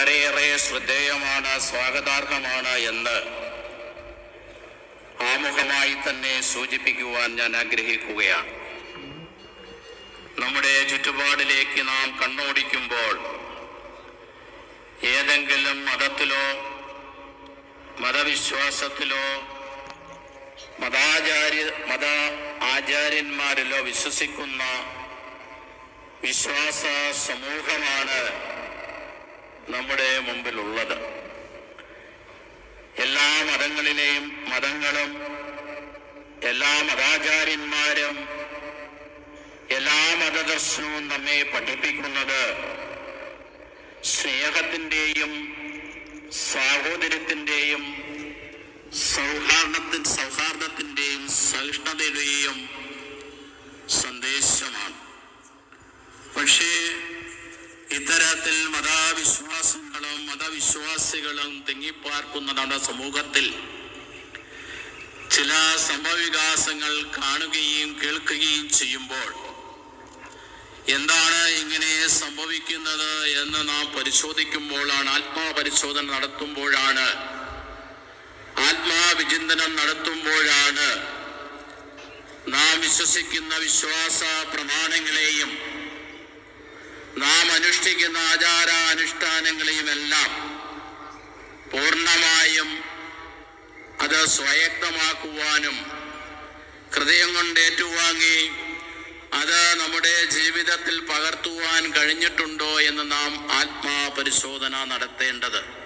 വളരെയേറെ ശ്രദ്ധേയമാണ്, സ്വാഗതാർഹമാണ് എന്ന് ആമുഖമായി തന്നെ സൂചിപ്പിക്കുവാൻ ഞാൻ ആഗ്രഹിക്കുകയാണ്. നമ്മുടെ ചുറ്റുപാടിലേക്ക് നാം കണ്ണോടിക്കുമ്പോൾ ഏതെങ്കിലും മതത്തിലോ മതവിശ്വാസത്തിലോ മത ആചാര്യന്മാരിലോ വിശ്വസിക്കുന്ന വിശ്വാസ സമൂഹമാണ് നമ്മുടെ മുമ്പിലുള്ളത്. എല്ലാ മതങ്ങളും എല്ലാ മതാചാര്യന്മാരും എല്ലാ മതദർശനവും നമ്മെ പഠിപ്പിക്കുന്നത് സ്നേഹത്തിൻ്റെയും സാഹോദര്യത്തിൻ്റെയും സൗഹാർദ്ദത്തിൻ്റെയും സഹിഷ്ണുതയുടെയും സന്ദേശമാണ്. പക്ഷേ ഇത്തരത്തിൽ മതവിശ്വാസികളും തിങ്ങിപ്പാർക്കുന്ന നമ്മുടെ സമൂഹത്തിൽ ചില സംഭവവികാസങ്ങൾ കാണുകയും കേൾക്കുകയും ചെയ്യുമ്പോൾ എന്താണ് ഇങ്ങനെ സംഭവിക്കുന്നത് എന്ന് നാം പരിശോധിക്കുമ്പോഴാണ്, ആത്മാപരിശോധന നടത്തുമ്പോഴാണ്, ആത്മാവിചിന്തനം നടത്തുമ്പോഴാണ് നാം വിശ്വസിക്കുന്ന വിശ്വാസ പ്രമാണങ്ങളെയും നാം അനുഷ്ഠിക്കുന്ന ആചാരാനുഷ്ഠാനങ്ങളെയും എല്ലാം പൂർണ്ണമായും അത് സ്വായത്തമാക്കുവാനും ഹൃദയം കൊണ്ട് ഏറ്റുവാങ്ങി അത് നമ്മുടെ ജീവിതത്തിൽ പകർത്തുവാൻ കഴിഞ്ഞിട്ടുണ്ടോ എന്ന് നാം ആത്മാപരിശോധന നടത്തേണ്ടത്.